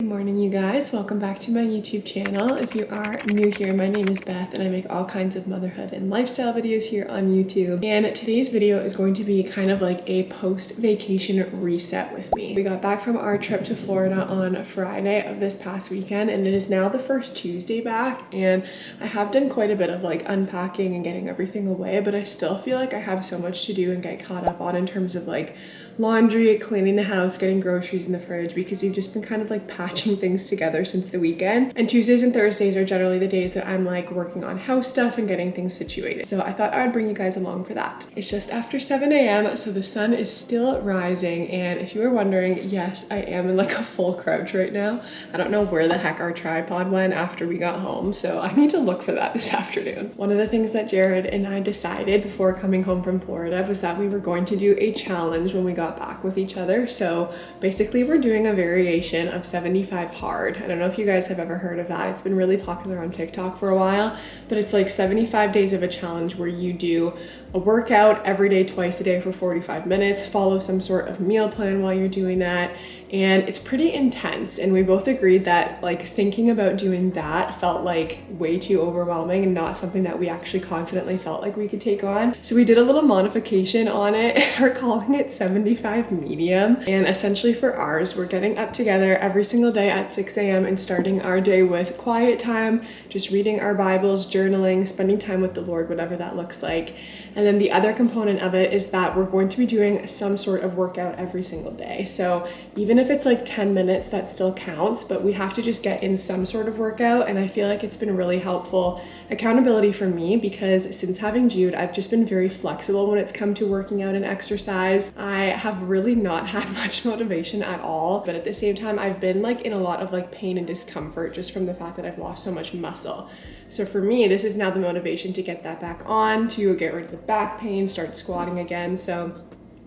morning, you guys. Welcome back to my YouTube channel. If you are new here, my name is Beth and I make all kinds of motherhood and lifestyle videos here on YouTube. And today's video is going to be kind of like a post-vacation reset with me. We got back from our trip to Florida on Friday of this past weekend, and it is now the first Tuesday back, and I have done quite a bit of like unpacking and getting everything away, but I still feel like I have so much to do and get caught up on in terms of like laundry, cleaning the house, getting groceries in the fridge, because we've just been kind of like patching things together since the weekend. And Tuesdays and Thursdays are generally the days that I'm like working on house stuff and getting things situated. So I thought I would bring you guys along for that. It's just after 7 a.m. so the sun is still rising, and if you were wondering, yes, I am in like a full crouch right now. I don't know where the heck our tripod went after we got home, so I need to look for that this afternoon. One of the things that Jared and I decided before coming home from Florida was that we were going to do a challenge when we got back with each other. So basically we're doing a variation of 75 hard. I don't know if you guys have ever heard of that. It's been really popular on TikTok for a while, but it's like 75 days of a challenge where you do a workout every day, twice a day for 45 minutes, follow some sort of meal plan while you're doing that. And it's pretty intense. And we both agreed that like thinking about doing that felt like way too overwhelming and not something that we actually confidently felt like we could take on. So we did a little modification on it and we're calling it 75 medium. And essentially for ours, we're getting up together every single day at 6 a.m. and starting our day with quiet time, just reading our Bibles, journaling, spending time with the Lord, whatever that looks like. And then the other component of it is that we're going to be doing some sort of workout every single day. So even if it's like 10 minutes, that still counts, but we have to just get in some sort of workout. And I feel like it's been really helpful accountability for me, because since having Jude, I've just been very flexible when it's come to working out and exercise. I have really not had much motivation at all, but at the same time, I've been like in a lot of like pain and discomfort just from the fact that I've lost so much muscle. So for me, this is now the motivation to get that back on, to get rid of the back pain, start squatting again. So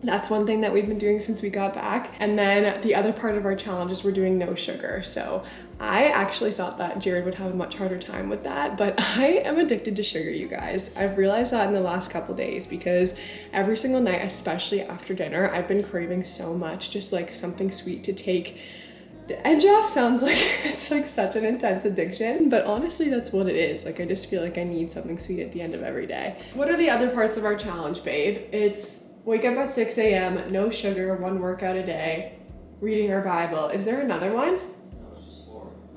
that's one thing that we've been doing since we got back. And then the other part of our challenge is we're doing no sugar. So I actually thought that Jared would have a much harder time with that, but I am addicted to sugar, you guys. I've realized that in the last couple days, because every single night, especially after dinner, I've been craving so much, just like something sweet to take the edge off. Sounds like it's like such an intense addiction, but honestly that's what it is. Like I just feel like I need something sweet at the end of every day. What are the other parts of our challenge, babe? It's wake up at 6 a.m, no sugar, 1 workout a day, reading our Bible. Is there another one?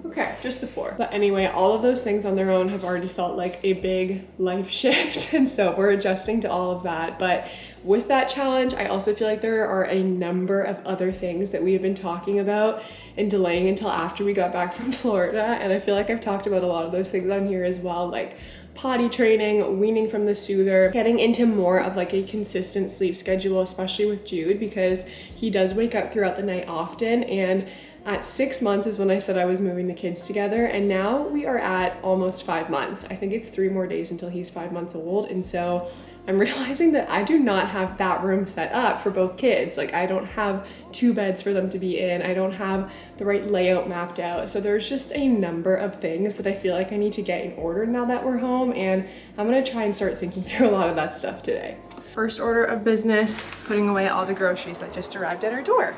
Okay, just the 4. But anyway, all of those things on their own have already felt like a big life shift. And so we're adjusting to all of that. But with that challenge, I also feel like there are a number of other things that we have been talking about and delaying until after we got back from Florida. And I feel like I've talked about a lot of those things on here as well, like potty training, weaning from the soother, getting into more of like a consistent sleep schedule, especially with Jude, because he does wake up throughout the night often. And at 6 months is when I said I was moving the kids together, and now we are at almost 5 months. I think it's 3 more days until he's 5 months old, and so I'm realizing that I do not have that room set up for both kids. Like I don't have 2 beds for them to be in. I don't have the right layout mapped out. So there's just a number of things that I feel like I need to get in order now that we're home, and I'm gonna try and start thinking through a lot of that stuff today. First order of business, putting away all the groceries that just arrived at our door.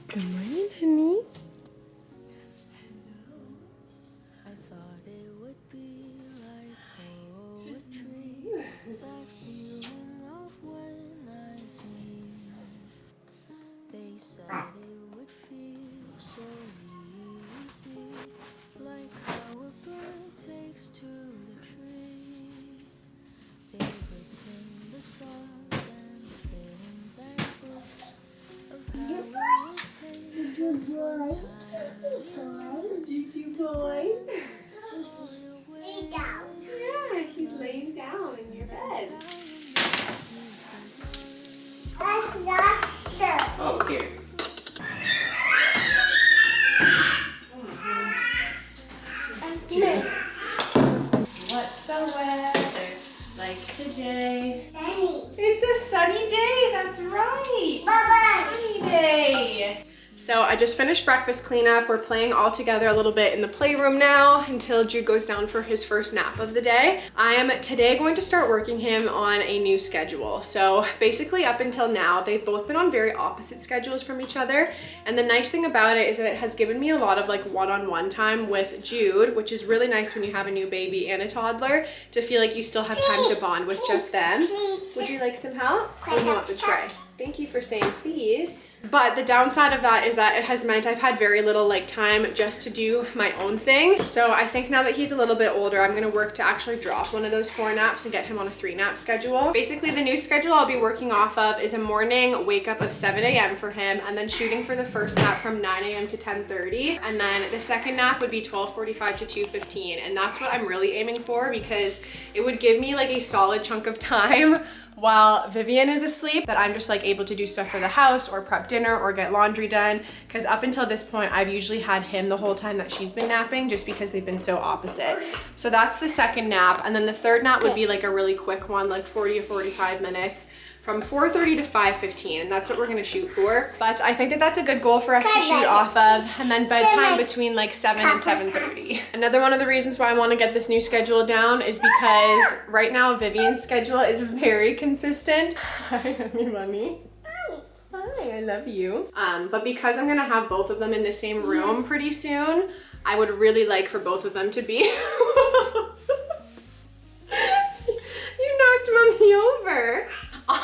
Good morning, honey. I thought it would be like poetry, that feeling of when I meet. They said it would feel so easy, like how a bird takes to the trees. They've written the songs and films and books of how it would take. Juju boy. Yeah, he's laying down in your bed. Oh, here. What's the weather like today? Sunny. It's a sunny day, that's right. Sunny day. So I just finished breakfast cleanup. We're playing all together a little bit in the playroom now until Jude goes down for his first nap of the day. I am today going to start working him on a new schedule. So basically up until now, they've both been on very opposite schedules from each other. And the nice thing about it is that it has given me a lot of like one-on-one time with Jude, which is really nice when you have a new baby and a toddler to feel like you still have time to bond with just them. Would you like some help? Or do you want the tray? Thank you for saying please. But the downside of that is that it has meant I've had very little like time just to do my own thing. So I think now that he's a little bit older, I'm gonna work to actually drop one of those 4 naps and get him on a 3 nap schedule. Basically the new schedule I'll be working off of is a morning wake up of 7 a.m. for him, and then shooting for the first nap from 9 a.m. to 10:30. And then the second nap would be 12:45 to 2:15. And that's what I'm really aiming for, because it would give me like a solid chunk of time while Vivian is asleep that I'm just like able to do stuff for the house or prep dinner or get laundry done. Because up until this point, I've usually had him the whole time that she's been napping, just because they've been so opposite. So that's the second nap. And then the third nap would be like a really quick one, like 40 to 45 minutes. From 4:30 to 5:15, and that's what we're gonna shoot for. But I think that that's a good goal for us to shoot off of, and then bedtime between like 7 and 7:30. Another one of the reasons why I wanna get this new schedule down is because right now Vivian's schedule is very consistent. Hi, honey bunny. Hi, I love you. But because I'm gonna have both of them in the same room pretty soon, I would really like for both of them to be You knocked mommy over.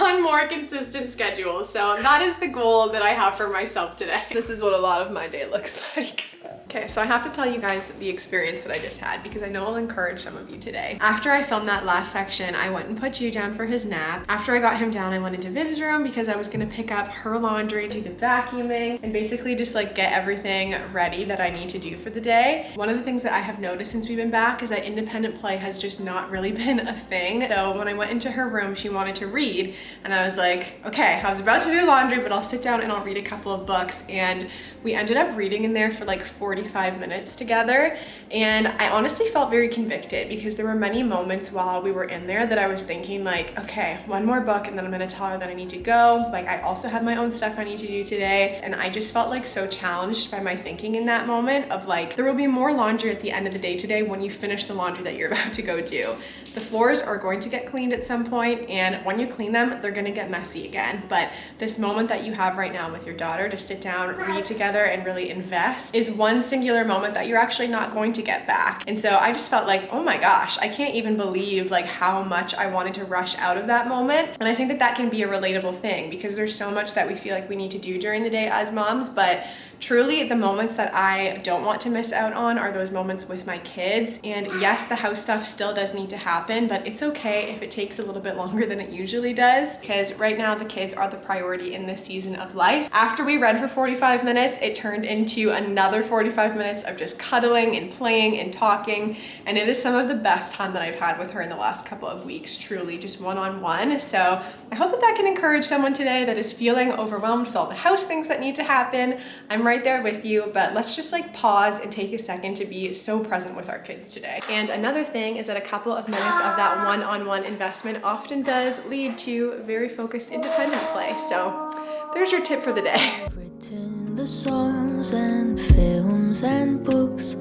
On more consistent schedules. So that is the goal that I have for myself today. This is what a lot of my day looks like. Okay, so I have to tell you guys the experience that I just had, because I know it'll encourage some of you today. After I filmed that last section, I went and put Jude down for his nap. After I got him down, I went into Viv's room because I was gonna pick up her laundry, do the vacuuming, and basically just like get everything ready that I need to do for the day. One of the things that I have noticed since we've been back is that independent play has just not really been a thing. So when I went into her room, she wanted to read, and I was like, okay, I was about to do laundry, but I'll sit down and I'll read a couple of books. And we ended up reading in there for like 45 minutes together. And I honestly felt very convicted, because there were many moments while we were in there that I was thinking like, okay, one more book and then I'm gonna tell her that I need to go. Like, I also have my own stuff I need to do today. And I just felt like so challenged by my thinking in that moment of like, there will be more laundry at the end of the day today when you finish the laundry that you're about to go do. The floors are going to get cleaned at some point, and when you clean them, they're gonna get messy again. But this moment that you have right now with your daughter to sit down, read together, and really invest is one singular moment that you're actually not going to get back. And so I just felt like, oh my gosh, I can't even believe like how much I wanted to rush out of that moment. And I think that that can be a relatable thing, because there's so much that we feel like we need to do during the day as moms, but truly the moments that I don't want to miss out on are those moments with my kids. And yes, the house stuff still does need to happen, but it's okay if it takes a little bit longer than it usually does, because right now the kids are the priority in this season of life. After we read for 45 minutes, it turned into another 45 minutes of just cuddling and playing and talking. And it is some of the best time that I've had with her in the last couple of weeks, truly just one-on-one. So I hope that that can encourage someone today that is feeling overwhelmed with all the house things that need to happen. I'm right there with you, but let's just like pause and take a second to be so present with our kids today. And another thing is that a couple of minutes of that one-on-one investment often does lead to very focused independent play. So there's your tip for the day. Written the songs and films and books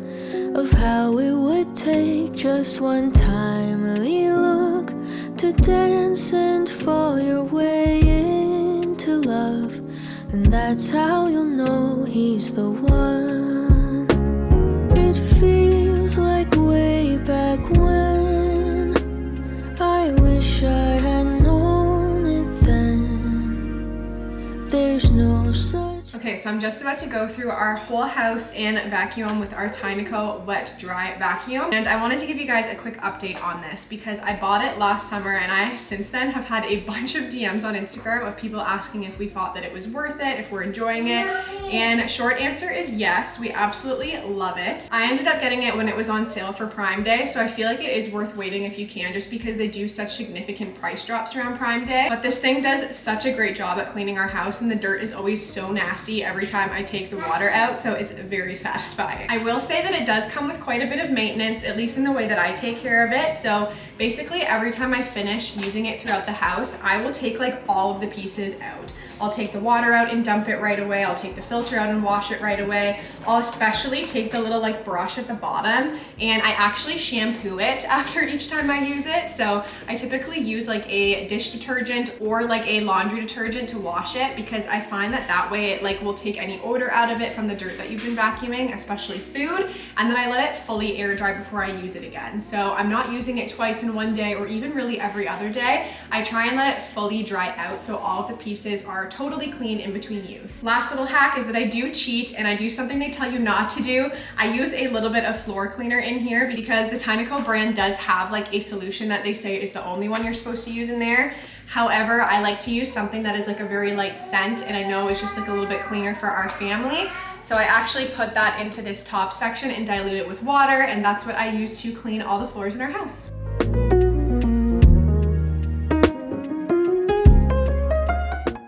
of how it would take just one timely look to dance and fall your way into love. And that's how you'll know he's the one. It feels like way back when. I wish I had known it then. There's no such. Okay, so I'm just about to go through our whole house and vacuum with our Tyneco wet dry vacuum. And I wanted to give you guys a quick update on this, because I bought it last summer and I since then have had a bunch of DMs on Instagram of people asking if we thought that it was worth it, if we're enjoying it. And short answer is yes, we absolutely love it. I ended up getting it when it was on sale for Prime Day, so I feel like it is worth waiting if you can, just because they do such significant price drops around Prime Day. But this thing does such a great job at cleaning our house, and the dirt is always so nasty see every time I take the water out, so it's very satisfying. I will say that it does come with quite a bit of maintenance, at least in the way that I take care of it. So basically every time I finish using it throughout the house, I will take like all of the pieces out. I'll take the water out and dump it right away. I'll take the filter out and wash it right away. I'll especially take the little like brush at the bottom, and I actually shampoo it after each time I use it. So I typically use like a dish detergent or like a laundry detergent to wash it, because I find that way it like will take any odor out of it from the dirt that you've been vacuuming, especially food. And then I let it fully air dry before I use it again. So I'm not using it twice in one day or even really every other day. I try and let it fully dry out so all of the pieces are totally clean in between use. Last little hack is that I do cheat and I do something they tell you not to do. I use a little bit of floor cleaner in here because the Tineco brand does have like a solution that they say is the only one you're supposed to use in there. However, I like to use something that is like a very light scent, and I know it's just like a little bit cleaner for our family. So I actually put that into this top section and dilute it with water, and that's what I use to clean all the floors in our house.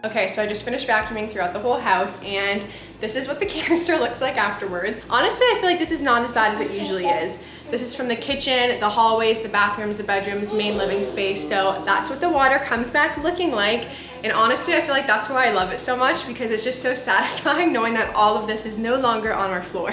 Okay, so I just finished vacuuming throughout the whole house, and this is what the canister looks like afterwards. Honestly, I feel like this is not as bad as it usually is. This is from the kitchen, the hallways, the bathrooms, the bedrooms, main living space. So that's what the water comes back looking like. And honestly, I feel like that's why I love it so much, because it's just so satisfying knowing that all of this is no longer on our floor.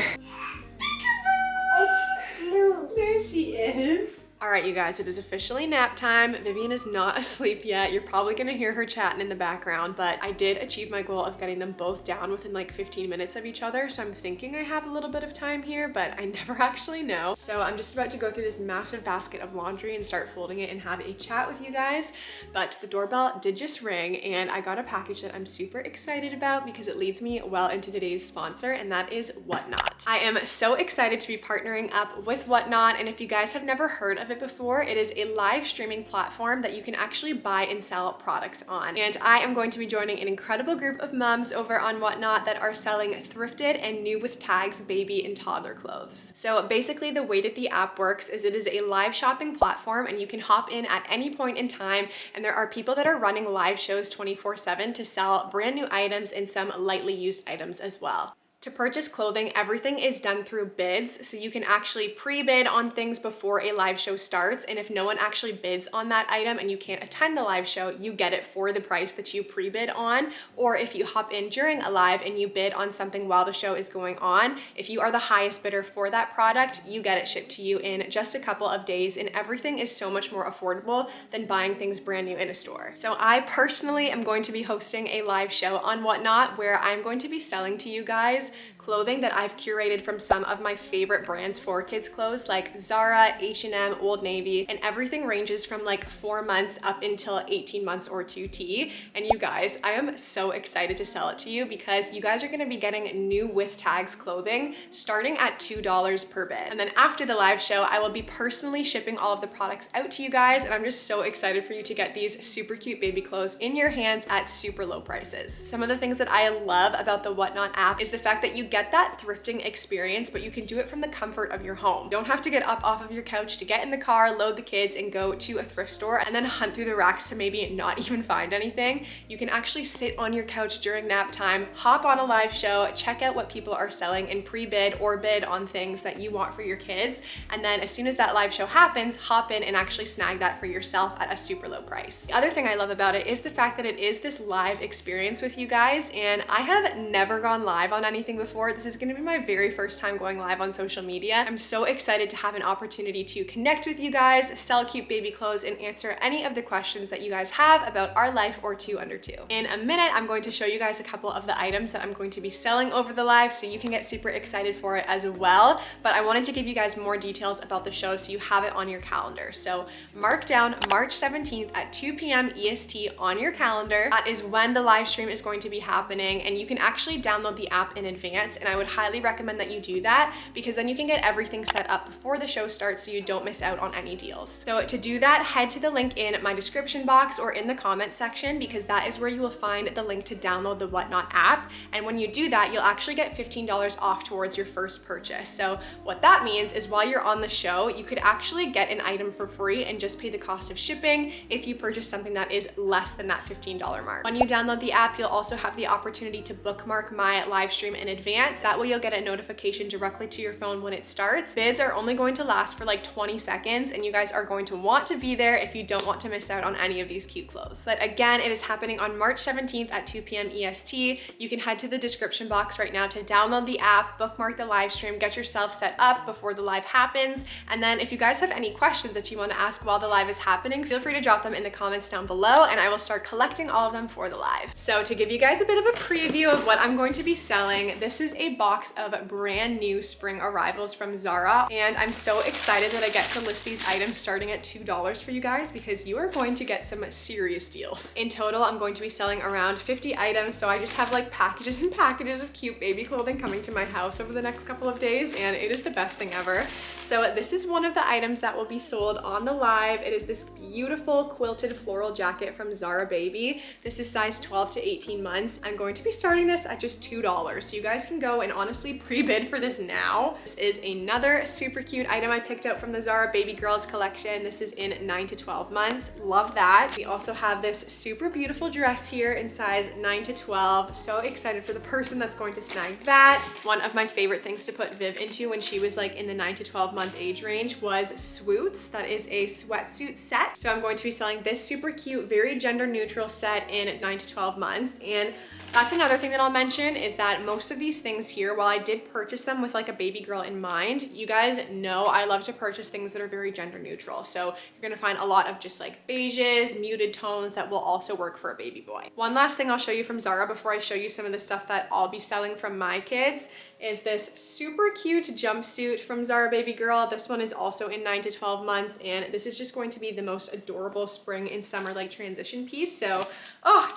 There she is. All right, you guys, it is officially nap time. Vivian is not asleep yet. You're probably gonna hear her chatting in the background, but I did achieve my goal of getting them both down within like 15 minutes of each other. So I'm thinking I have a little bit of time here, but I never actually know. So I'm just about to go through this massive basket of laundry and start folding it and have a chat with you guys. But the doorbell did just ring, and I got a package that I'm super excited about because it leads me well into today's sponsor, and that is Whatnot. I am so excited to be partnering up with Whatnot, and if you guys have never heard of it before, it is a live streaming platform that you can actually buy and sell products on. And I am going to be joining an incredible group of moms over on Whatnot that are selling thrifted and new with tags baby and toddler clothes. So basically the way that the app works is it is a live shopping platform, and you can hop in at any point in time, and there are people that are running live shows 24/7 to sell brand new items and some lightly used items as well. To purchase clothing, everything is done through bids, so you can actually pre-bid on things before a live show starts, and if no one actually bids on that item and you can't attend the live show, you get it for the price that you pre-bid on. Or if you hop in during a live and you bid on something while the show is going on, if you are the highest bidder for that product, you get it shipped to you in just a couple of days, and everything is so much more affordable than buying things brand new in a store. So I personally am going to be hosting a live show on Whatnot where I'm going to be selling to you guys clothing that I've curated from some of my favorite brands for kids clothes like Zara, H&M, Old Navy, and everything ranges from like 4 months up until 18 months or 2T. And you guys, I am so excited to sell it to you because you guys are gonna be getting new with tags clothing starting at $2 per bid. And then after the live show, I will be personally shipping all of the products out to you guys, and I'm just so excited for you to get these super cute baby clothes in your hands at super low prices. Some of the things that I love about the Whatnot app is the fact that you get that thrifting experience, but you can do it from the comfort of your home. You don't have to get up off of your couch to get in the car, load the kids, and go to a thrift store and then hunt through the racks to maybe not even find anything. You can actually sit on your couch during nap time, hop on a live show, check out what people are selling, and pre-bid or bid on things that you want for your kids. And then as soon as that live show happens, hop in and actually snag that for yourself at a super low price. The other thing I love about it is the fact that it is this live experience with you guys, and I have never gone live on anything before. This is gonna be my very first time going live on social media. I'm so excited to have an opportunity to connect with you guys, sell cute baby clothes, and answer any of the questions that you guys have about our life or 2 under 2. In a minute, I'm going to show you guys a couple of the items that I'm going to be selling over the live so you can get super excited for it as well. But I wanted to give you guys more details about the show so you have it on your calendar. So mark down March 17th at 2 p.m. EST on your calendar. That is when the live stream is going to be happening, and you can actually download the app in advance advance, and I would highly recommend that you do that because then you can get everything set up before the show starts so you don't miss out on any deals. So to do that, head to the link in my description box or in the comment section because that is where you will find the link to download the Whatnot app. And when you do that, you'll actually get $15 off towards your first purchase. So what that means is while you're on the show, you could actually get an item for free and just pay the cost of shipping if you purchase something that is less than that $15 mark. When you download the app, you'll also have the opportunity to bookmark my live stream in advance. That way you'll get a notification directly to your phone when it starts. Bids are only going to last for like 20 seconds and you guys are going to want to be there if you don't want to miss out on any of these cute clothes. But again, it is happening on March 17th at 2 p.m. EST. You can head to the description box right now to download the app, bookmark the live stream, get yourself set up before the live happens. And then if you guys have any questions that you want to ask while the live is happening, feel free to drop them in the comments down below and I will start collecting all of them for the live. So to give you guys a bit of a preview of what I'm going to be selling, this is a box of brand new spring arrivals from Zara. And I'm so excited that I get to list these items starting at $2 for you guys because you are going to get some serious deals. In total, I'm going to be selling around 50 items. So I just have like packages and packages of cute baby clothing coming to my house over the next couple of days and it is the best thing ever. So this is one of the items that will be sold on the live. It is this beautiful quilted floral jacket from Zara Baby. This is size 12 to 18 months. I'm going to be starting this at just $2. So you guys can go and honestly pre-bid for this now. This is another super cute item I picked up from the Zara Baby Girls collection. This is in 9 to 12 months. Love that. We also have this super beautiful dress here in size 9 to 12. So excited for the person that's going to snag that. One of my favorite things to put Viv into when she was like in the 9 to 12 month age range was swoots. That is a sweatsuit set. So I'm going to be selling this super cute, very gender neutral set in 9 to 12 months. And that's another thing that I'll mention is that most of these things here, while I did purchase them with like a baby girl in mind, you guys know I love to purchase things that are very gender neutral. So you're gonna find a lot of just like beiges, muted tones that will also work for a baby boy. One last thing I'll show you from Zara before I show you some of the stuff that I'll be selling from my kids is this super cute jumpsuit from Zara Baby Girl. This one is also in 9 to 12 months and this is just going to be the most adorable spring and summer like transition piece. So,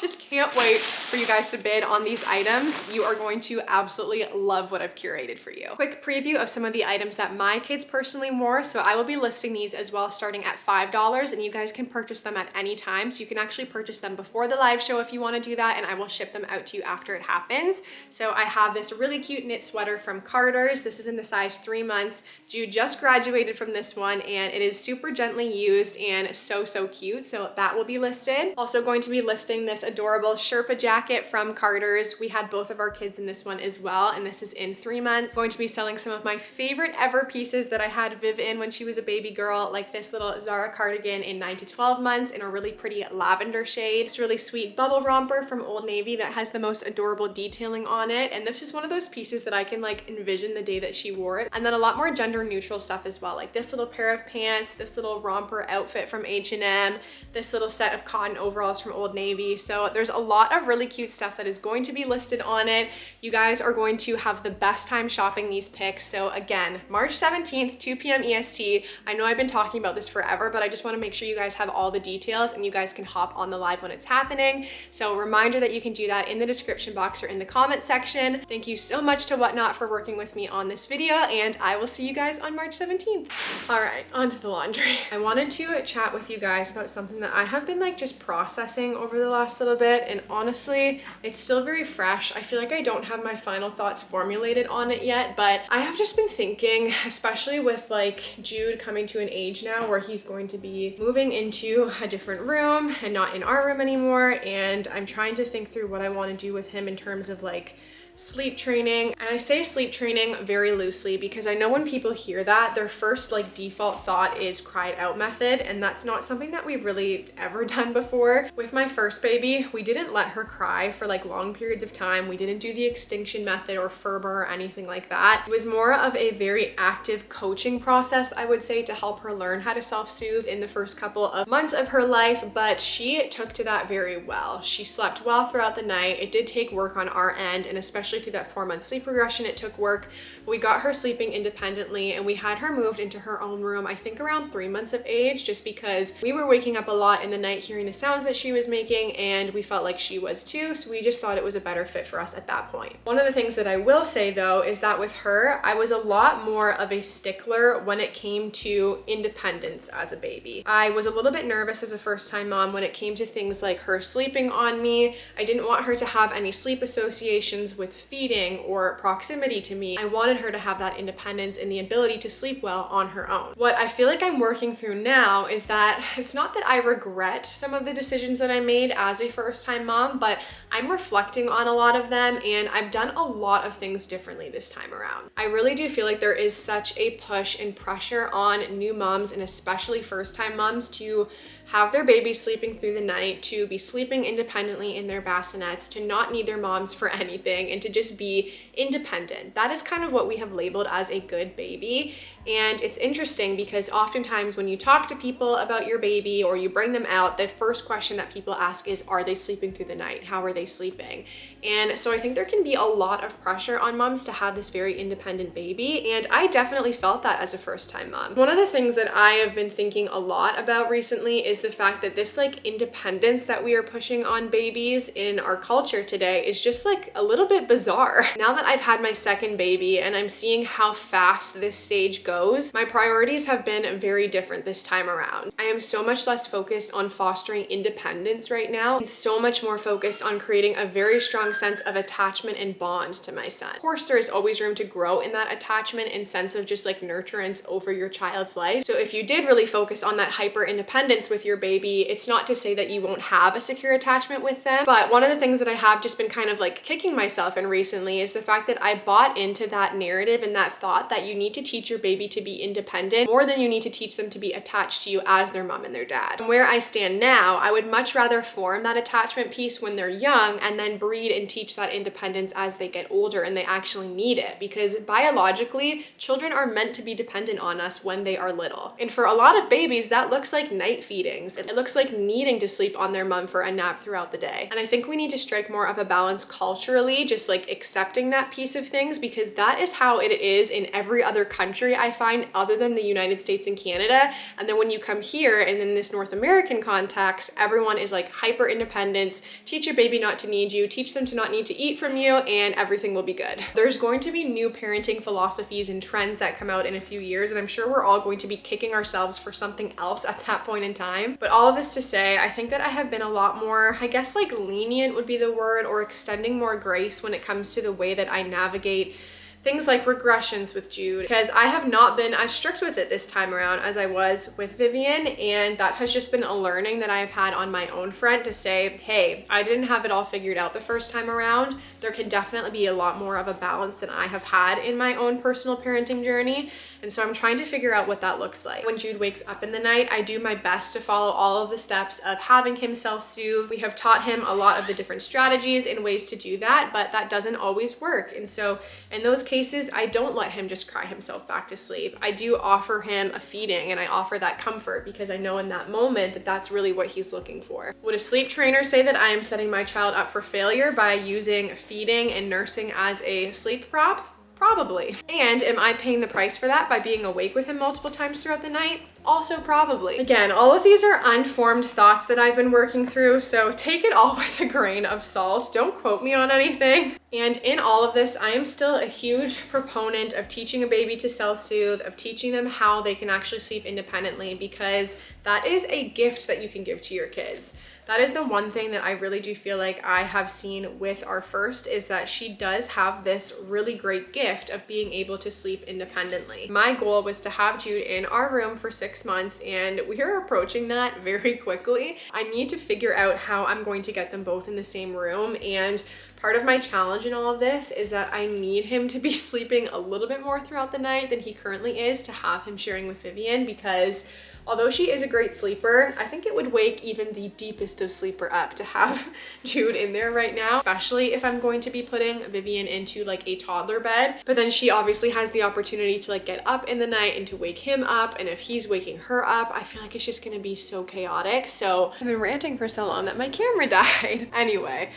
just can't wait for you guys to bid on these items. You are going to absolutely love what I've curated for you. Quick preview of some of the items that my kids personally wore. So I will be listing these as well starting at $5 and you guys can purchase them at any time. So you can actually purchase them before the live show if you want to do that and I will ship them out to you after it happens. So I have this really cute knit sweater from Carter's. This is in the size 3 months. Jude just graduated from this one and it is super gently used and so cute. So that will be listed. Also going to be listing this adorable Sherpa jacket from Carter's. We had both of our kids in this one as well and this is in 3 months. Going to be selling some of my favorite ever pieces that I had Viv in when she was a baby girl, like this little Zara cardigan in 9 to 12 months in a really pretty lavender shade. This really sweet bubble romper from Old Navy that has the most adorable detailing on it. And this is one of those pieces that I can like envision the day that she wore it. And then a lot more gender neutral stuff as well, like this little pair of pants, this little romper outfit from H&M, this little set of cotton overalls from Old Navy. So there's a lot of really cute stuff that is going to be listed on it. You guys are going to have the best time shopping these picks. So again, March 17th, 2 p.m. EST. I know I've been talking about this forever, but I just want to make sure you guys have all the details and you guys can hop on the live when it's happening. So reminder that you can do that in the description box or in the comment section. Thank you so much to Whatnot for working with me on this video and I will see you guys on March 17th. All right, on to the laundry. I wanted to chat with you guys about something that I have been like just processing over the last little bit and honestly, it's still very fresh. I feel like I don't have my final thoughts formulated on it yet, but I have just been thinking, especially with like Jude coming to an age now where he's going to be moving into a different room and not in our room anymore, and I'm trying to think through what I want to do with him in terms of like sleep training. And I say sleep training very loosely because I know when people hear that, their first like default thought is cry it out method, and that's not something that we've really ever done before. With my first baby, we didn't let her cry for like long periods of time. We didn't do the extinction method or Ferber or anything like that. It was more of a very active coaching process, I would say, to help her learn how to self-soothe in the first couple of months of her life, but she took to that very well. She slept well throughout the night. It did take work on our end, and especially especially through that 4-month sleep regression. It took work. We got her sleeping independently and we had her moved into her own room, I think around 3 months of age, just because we were waking up a lot in the night hearing the sounds that she was making, and we felt like she was too, so we just thought it was a better fit for us at that point. One of the things that I will say though is that with her, I was a lot more of a stickler when it came to independence as a baby. I was a little bit nervous as a first-time mom when it came to things like her sleeping on me. I didn't want her to have any sleep associations with feeding or proximity to me. I wanted her to have that independence and the ability to sleep well on her own. What I feel like I'm working through now is that it's not that I regret some of the decisions that I made as a first-time mom, but I'm reflecting on a lot of them and I've done a lot of things differently this time around. I really do feel like there is such a push and pressure on new moms and especially first-time moms to have their babies sleeping through the night, to be sleeping independently in their bassinets, to not need their moms for anything, and to just be independent. That is kind of what we have labeled as a good baby. And it's interesting because oftentimes when you talk to people about your baby or you bring them out, the first question that people ask is, are they sleeping through the night? How are they sleeping? And so I think there can be a lot of pressure on moms to have this very independent baby. And I definitely felt that as a first-time mom. One of the things that I have been thinking a lot about recently is the fact that this like independence that we are pushing on babies in our culture today is just like a little bit bizarre. Now that I've had my second baby and I'm seeing how fast this stage goes, my priorities have been very different this time around. I am so much less focused on fostering independence right now and so much more focused on creating a very strong sense of attachment and bond to my son. Of course, there is always room to grow in that attachment and sense of just like nurturance over your child's life. So if you did really focus on that hyper independence with your baby, it's not to say that you won't have a secure attachment with them. But one of the things that I have just been kind of like kicking myself in recently is the fact that I bought into that narrative and that thought that you need to teach your baby to be independent more than you need to teach them to be attached to you as their mom and their dad. And where I stand now, I would much rather form that attachment piece when they're young and then breed and teach that independence as they get older and they actually need it, because biologically, children are meant to be dependent on us when they are little. And for a lot of babies, that looks like night feedings. It looks like needing to sleep on their mom for a nap throughout the day. And I think we need to strike more of a balance culturally, just like accepting that piece of things, because that is how it is in every other country I find other than the United States and Canada. And then when you come here and in this North American context, everyone is like hyper independence, teach your baby not to need you, teach them to not need to eat from you, and everything will be good. There's going to be new parenting philosophies and trends that come out in a few years, and I'm sure we're all going to be kicking ourselves for something else at that point in time. But all of this to say, I think that I have been a lot more, I guess like lenient would be the word, or extending more grace when it comes to the way that I navigate things like regressions with Jude, because I have not been as strict with it this time around as I was with Vivian, and that has just been a learning that I've had on my own front to say, hey, I didn't have it all figured out the first time around. There can definitely be a lot more of a balance than I have had in my own personal parenting journey, and so I'm trying to figure out what that looks like. When Jude wakes up in the night, I do my best to follow all of the steps of having him self-soothe. We have taught him a lot of the different strategies and ways to do that, but that doesn't always work, and so in those cases, I don't let him just cry himself back to sleep. I do offer him a feeding and I offer that comfort because I know in that moment that that's really what he's looking for. Would a sleep trainer say that I am setting my child up for failure by using feeding and nursing as a sleep prop? Probably. And am I paying the price for that by being awake with him multiple times throughout the night? Also probably. Again, all of these are unformed thoughts that I've been working through, so take it all with a grain of salt. Don't quote me on anything. And in all of this, I am still a huge proponent of teaching a baby to self-soothe, of teaching them how they can actually sleep independently, because that is a gift that you can give to your kids. That is the one thing that I really do feel like I have seen with our first, is that she does have this really great gift of being able to sleep independently. My goal was to have Jude in our room for 6 months, and we are approaching that very quickly. I need to figure out how I'm going to get them both in the same room, and part of my challenge in all of this is that I need him to be sleeping a little bit more throughout the night than he currently is, to have him sharing with Vivian, because although she is a great sleeper, I think it would wake even the deepest of sleeper up to have Jude in there right now, especially if I'm going to be putting Vivian into like a toddler bed. But then she obviously has the opportunity to like get up in the night and to wake him up. And if he's waking her up, I feel like it's just gonna be so chaotic. So I've been ranting for so long that my camera died. Anyway,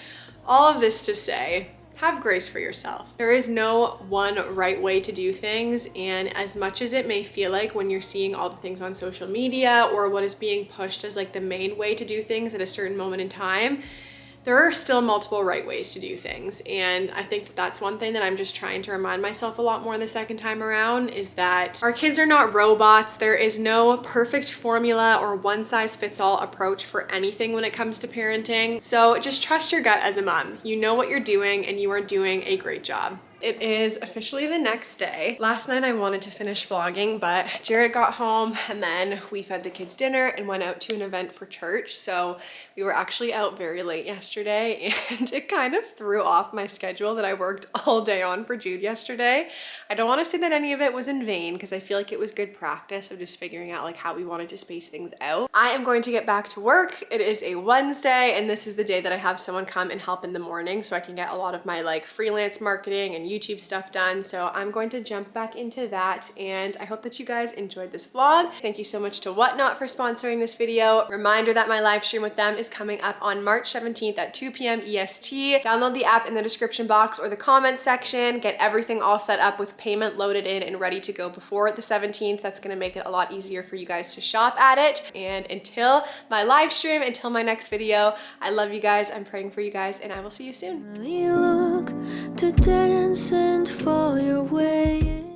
all of this to say, have grace for yourself. There is no one right way to do things, and as much as it may feel like when you're seeing all the things on social media or what is being pushed as like the main way to do things at a certain moment in time, there are still multiple right ways to do things. And I think that that's one thing that I'm just trying to remind myself a lot more the second time around, is that our kids are not robots. There is no perfect formula or one size fits all approach for anything when it comes to parenting. So just trust your gut as a mom. You know what you're doing and you are doing a great job. It is officially the next day. Last night I wanted to finish vlogging, but Jared got home and then we fed the kids dinner and went out to an event for church. So we were actually out very late yesterday, and it kind of threw off my schedule that I worked all day on for Jude yesterday. I don't want to say that any of it was in vain, because I feel like it was good practice of just figuring out like how we wanted to space things out. I am going to get back to work. It is a Wednesday, and this is the day that I have someone come and help in the morning so I can get a lot of my like freelance marketing and YouTube stuff done. So I'm going to jump back into that, and I hope that you guys enjoyed this vlog. Thank you so much to Whatnot for sponsoring this video. Reminder that my live stream with them is coming up on March 17th at 2 p.m. EST. Download the app in the description box or the comment section. Get everything all set up with payment loaded in and ready to go before the 17th. That's going to make it a lot easier for you guys to shop at it. And until my live stream, until my next video, I love you guys. I'm praying for you guys, and I will see you soon. Look to dance and fall your way.